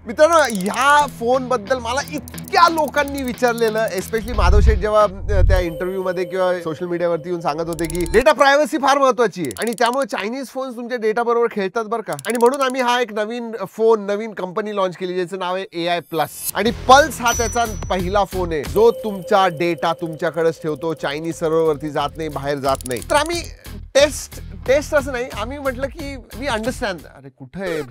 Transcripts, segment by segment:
मित्रांनो, ह्या फोन बद्दल मला इतक्या लोकांनी विचारलेलं, एस्पेशली माधव शेठ जेव्हा त्या इंटरव्ह्यू मध्ये किंवा सोशल मीडियावरती येऊन सांगत होते की डेटा प्रायव्हसी फार महत्वाची आहे आणि त्यामुळे चायनीज फोन्स तुमच्या डेटा बरोबर खेळतात बरं का. आणि म्हणून आम्ही हा एक नवीन कंपनी लॉन्च केली ज्याचं नाव आहे AI प्लस. आणि पल्स हा त्याचा पहिला फोन आहे जो तुमचा डेटा तुमच्याकडेच ठेवतो, चायनीज सर्व्हरवरती जात नाही, बाहेर जात नाही. तर आम्ही टेस्ट असं नाही, आम्ही म्हटलं की वी अंडरस्टँड. अरे कुठे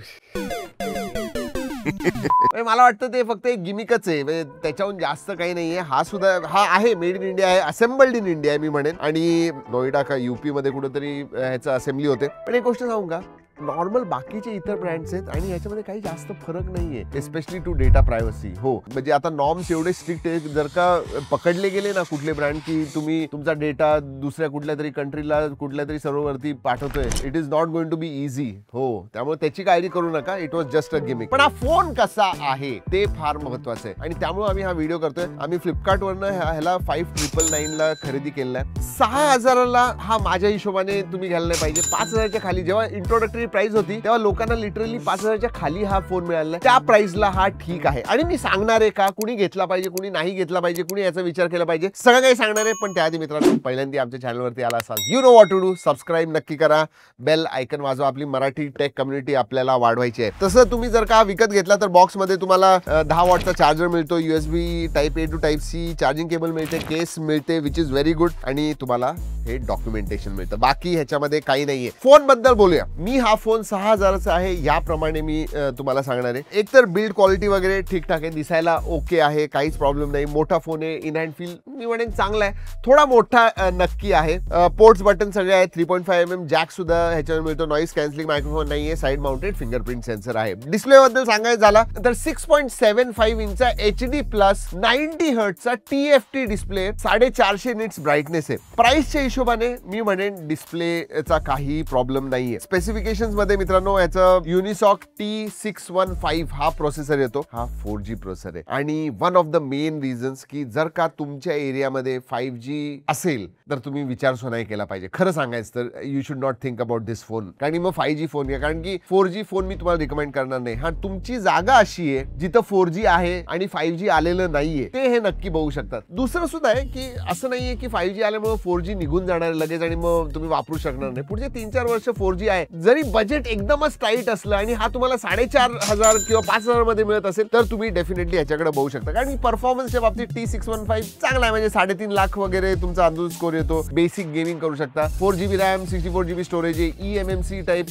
मला वाटतं ते फक्त एक गिमिकच आहे, म्हणजे त्याच्याहून जास्त काही नाहीये. हा आहे मेड इन इंडिया आहे, असेंबल्ड इन इंडिया मी म्हणेन. आणि नोएडा का UP मध्ये कुठेतरी ह्याचं असेंब्ली होते. पण एक गोष्ट सांगू का, नॉर्मल बाकीचे इतर ब्रँड्स आहेत आणि याच्यामध्ये काही जास्त फरक नाहीये, एस्पेशली टू डेटा प्रायव्हसी. हो, म्हणजे आता नॉर्म्स एवढे स्ट्रिक्ट आहेत, जर का पकडले गेले ना कुठले ब्रँड की तुम्ही तुमचा डेटा दुसऱ्या कुठल्या तरी कंट्रीला कुठल्या तरी सर्व्हरवरती पाठवतोय, it is not going to be easy. हो, त्यामुळे त्याची काळजी करू नका, it was just a gimmick. पण हा फोन कसा आहे ते फार महत्वाचं आहे आणि त्यामुळे आम्ही हा व्हिडिओ करतोय. आम्ही फ्लिपकार्ट वरनं ह्याला 5999 ला खरेदी केलेला आहे. 6000ला हा माझ्या हिशोबाने तुम्ही घ्यायला नाही पाहिजे. 5000च्या खाली जेव्हा इंट्रोडक्टरी प्राइस होती तेव्हा लोकांना लिटरली 5000च्या खाली हा फोन मिळाला. त्या प्राइसला हा ठीक आहे. आणि मी सांगणार आहे का कुणी घेतला पाहिजे, कुणी नाही घेतला पाहिजे, कुणी याचा विचार केला पाहिजे, सगळं काही सांगणार आहे. पण त्याआधी मित्रांनो, पहिल्यांदा आमच्या चॅनलवरती आला असाल, you know what to do. Subscribe नक्की करा, बेल आयकन वाजवा. आपली मराठी टेक कम्युनिटी आपल्याला वाढवायची आहे. तसं तुम्ही जर का विकत घेतला तर बॉक्स मध्ये तुम्हाला 10 वॉटचा चार्जर मिळतो, USB type A to type C charging cable मिळते, केस मिळते विच इज व्हेरी गुड, आणि तुम्हाला हे डॉक्युमेंटेशन मिळतं. बाकी ह्याच्यामध्ये काही नाहीये. फोन बद्दल बोलूया. मी हा फोन 6000चा आहे याप्रमाणे मी तुम्हाला सांगणार आहे. एक तर बिल्ड क्वालिटी वगैरे ठीकठाक आहे, दिसायला ओके आहे, काहीच प्रॉब्लेम नाही. मोठा फोन आहे, इन हँड फील मी म्हणेन चांगला आहे, थोडा मोठा नक्की आहे. पोर्ट्स बटन सगळे आहेत, 3.5 mm जॅक सुद्धा ह्याच्यावर मिळतो. नॉईस कॅन्सलिंग मायक्रोफोन नाहीये, साइड माउंटेड फिंगरप्रिंट सेन्सर आहे. डिस्प्ले बद्दल सांगायचं झाला तर 6.75 इंचचा HD plus 90 हर्ट्जचा TFT display, 450 nits brightness आहे. प्राइसच्या हिशोबाने मी म्हणेन डिस्प्लेचा काही प्रॉब्लेम नाहीये. स्पेसिफिकेशन्स मध्ये मित्रांनो याचं युनिसॉक T615 हा प्रोसेसर येतो. हा 4G प्रोसेसर आहे आणि one of the main reasons की जर का तुमच्या एरियामध्ये 5G असेल तर तुम्ही विचार नाही केला पाहिजे. खरं सांगायचं तर you should not think about this phone, कारण मग 5G फोन घ्या, कारण की 4G फोन मी तुम्हाला रिकमेंड करणार नाही. हा, तुमची जागा अशी आहे जिथं 4G आहे आणि 5G आलेलं नाहीये, ते हे नक्की बघू शकतात. दुसरं सुद्धा आहे की असं नाहीये की 5G आल्यामुळे 4G निघून जाणार लगेच आणि मग तुम्ही वापरू शकणार नाही. पुढचे 3-4 वर्ष 4G आहे. जरी बजेट एकदमच टाईट असलं आणि हा तुम्हाला 4500 किंवा 5000 मध्ये मिळत असेल तर तुम्ही डेफिनेटली ह्याच्याकडे बघू शकता, कारण परफॉर्मन्सच्या बाबतीत T615 चांगला आहे. म्हणजे 3.5 लाख वगैरे तुमचा अंदाज स्कोर येतो. बेसिक गेमिंग करू शकता. 4GB रॅम, 64GB स्टोरेज आहे, eMMC टाइप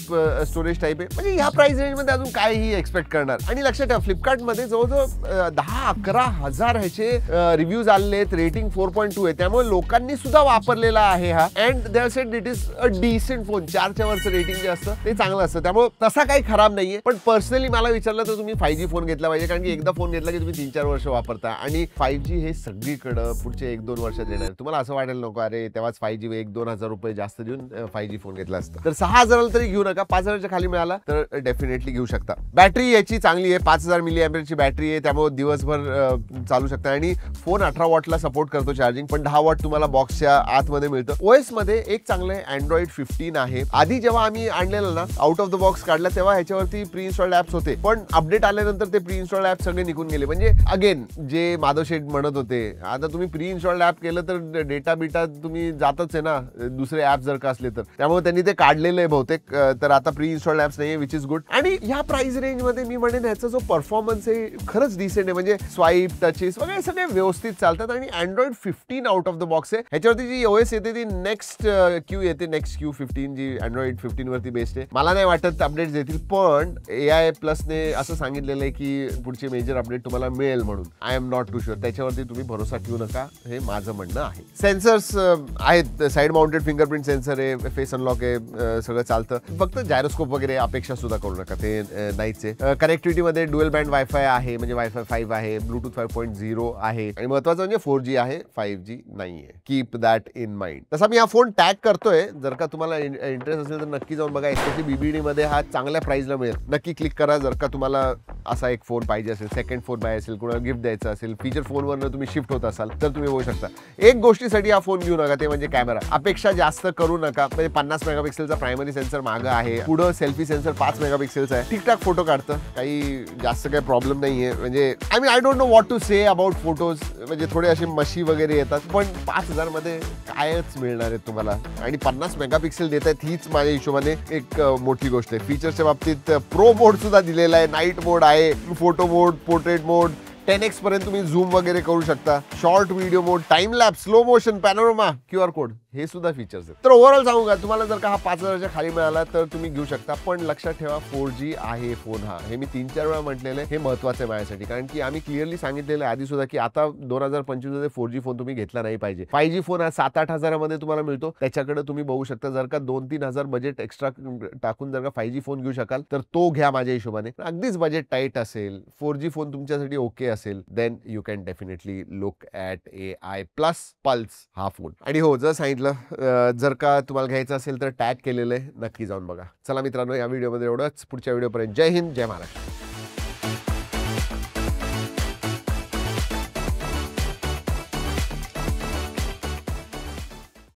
स्टोरेज टाइप आहे. म्हणजे ह्या प्राइस रेंज मध्ये अजून काहीही एक्सपेक्ट करणार. आणि लक्षात ठेवा, फ्लिपकार्ट मध्ये जवळजवळ 10-11 हजार ह्याचे रिव्ह्यूज आलेले आहेत. रेटिंग 4.2 आहे, त्यामुळे लोकांनी सुद्धा वापरलेला आहे हा. And they said it is a decent phone. 4च्या वरचं रेटिंग जे असतं ते चांगलं असतं, त्यामुळे तसा काही खराब नाहीये. पण पर्सनली मला विचारलं तर तुम्ही 5G फोन घेतला पाहिजे, कारण की एकदा फोन घेतला की तुम्ही 3-4 वर्ष वापरता आणि 5G हे सगळीकडे पुढचे 1-2 वर्षात येणार. तुम्हाला असं वाटेल नको अरे तेव्हाच 5G 1-2 हजार रुपये जास्त देऊन 5G फोन घेतला असता. तर 6000 तरी घेऊ नका. 5000च्या खाली मिळाला तर डेफिनेटली घेऊ शकता. बॅटरी याची चांगली आहे, 5000 mAh ची बॅटरी आहे, त्यामुळे दिवसभर चालू शकता. आणि फोन 18 वॉटला सपोर्ट करतो चार्जिंग, पण 10 वॉट तुम्हाला बॉक्सच्या आतमध्ये मिळतं. OS मध्ये एक चांगलं आहे, Android 15 आहे. आधी जेव्हा आम्ही आणलेलं ना, आउट ऑफ द बॉक्स काढला तेव्हा ह्याच्यावरती प्री इन्स्टॉल्ड ऍप्स होते, पण अपडेट आल्यानंतर ते प्री इन्स्टॉल्ड ऍप सगळे निघून गेले. म्हणजे अगेन जे माधव शेठ म्हणत होते, आता तुम्ही प्री इन्स्टॉल्ड ऍप केलं तर डेटा बिटा तुम्ही जातच आहे ना, दुसरे ऍप जर का असले तर, त्यामुळे त्यांनी ते काढलेलं आहे बहुतेक. तर आता प्री इन्स्टॉल्ड ऍप्स नाहीये, विच इज गुड. आणि ह्या प्राइस रेंज मध्ये मी म्हणेन ह्याचा जो परफॉर्मन्स आहे खरंच डिसेंट आहे. म्हणजे स्वाईप, टचेस वगैरे सगळे व्यवस्थित चालतात. आणि Android 15 out of the box आहे. ह्याच्यावरती जी OS येते ती नेक्स्ट Q येते, नेक्स्ट Q15 जी Android 15 वरती बेस्ड आहे. मला नाही वाटत अपडेट्स देतील, पण AI प्लसने असं सांगितलेलं आहे की पुढचे मेजर अपडेट तुम्हाला मिळेल म्हणून. I am not too sure, त्याच्यावरती तुम्ही भरोसा ठेवू नका, हे माझं म्हणणं आहे. सेन्सर्स आहेत, साइड माउंटेड फिंगरप्रिंट सेन्सर आहे, फेस अनलॉक आहे, सगळं चालतं. फक्त जायरोस्कोप वगैरे अपेक्षा सुद्धा करू नका, ते नाहीच आहे. कनेक्टिव्हिटी मध्ये ड्युअल बँड वायफाय आहे, म्हणजे वायफाय 5 आहे, ब्लूटूथ 5.0 आहे, आणि महत्वाचं म्हणजे 4G आहे, 5G नाहीये. Keep that in mind. तसा मी हा फोन टॅग करतोय, जर का तुम्हाला इंटरेस्ट असेल तर नक्की जाऊन बघा. तरी BBD मध्ये हा चांगल्या प्राइसला मिळेल. नक्की क्लिक करा जर का तुम्हाला असा एक फोन पाहिजे असेल, सेकंड फोन पाहिजे असेल, कोणाला गिफ्ट द्यायचा असेल, फीचर फोनवरनं तुम्ही शिफ्ट होत असाल तर तुम्ही होऊ शकता. एक गोष्टीसाठी हा फोन घेऊ नका, ते म्हणजे कॅमेरा. अपेक्षा जास्त करू नका. म्हणजे 50 मेगापिक्सेलचा प्रायमरी सेन्सर मागं आहे, पुढं सेल्फी सेन्सर 5 मेगापिक्सेलचा आहे. ठीकठाक फोटो काढतं, काही जास्त काही प्रॉब्लेम नाहीये. म्हणजे I don't know what to say about photos. म्हणजे थोडे असे मशी वगैरे येतात, पण 5000 मध्ये कायच मिळणार आहे तुम्हाला. आणि 50 मेगापिक्सेल देत आहेत हीच माझ्या हिशोबाने एक मोठी गोष्ट आहे. फीचरच्या बाबतीत प्रो मोड सुद्धा दिलेला आहे, नाईट मोड आहे, फोटो मोड, पोर्ट्रेट मोड, 10x पर्यंत तुम्ही झूम वगैरे करू शकता, short video mode, time lapse, slow motion, panorama, QR code, हे सुद्धा फीचर्स आहेत. तर ओव्हरऑल सांगू का, तुम्हाला जर का हा 5000च्या खाली मिळाला तर तुम्ही घेऊ शकता. पण लक्षात ठेवा 4G आहे फोन हा. हे मी 3-4 वेळा म्हटलेलं आहे, हे महत्वाचं आहे माझ्यासाठी. कारण की आम्ही क्लिअरली सांगितलेलं आहे आधी सुद्धा की आता 2025 मध्ये 4G फोन तुम्ही घेतला नाही पाहिजे. 5G फोन हा 7-8 हजारामध्ये तुम्हाला मिळतो. त्याच्याकडे तुम्ही बघू शकता. जर का 2-3 हजार बजेट एक्स्ट्रा टाकून जर का 5G फोन घेऊ शकाल तर तो घ्या माझ्या हिशोबाने. अगदीच बजेट टाईट असेल, 4G फोन तुमच्यासाठी ओके असेल, then you can definitely look at AI plus pulse हा फोन. आणि हो, जर सांगितलं जर का तुम्हाला घ्यायचं असेल तर टॅग केलेलं आहे, नक्की जाऊन बघा. चला मित्रांनो, या व्हिडिओमध्ये एवढंच. पुढच्या व्हिडिओपर्यंत जय हिंद, जय महाराष्ट्र.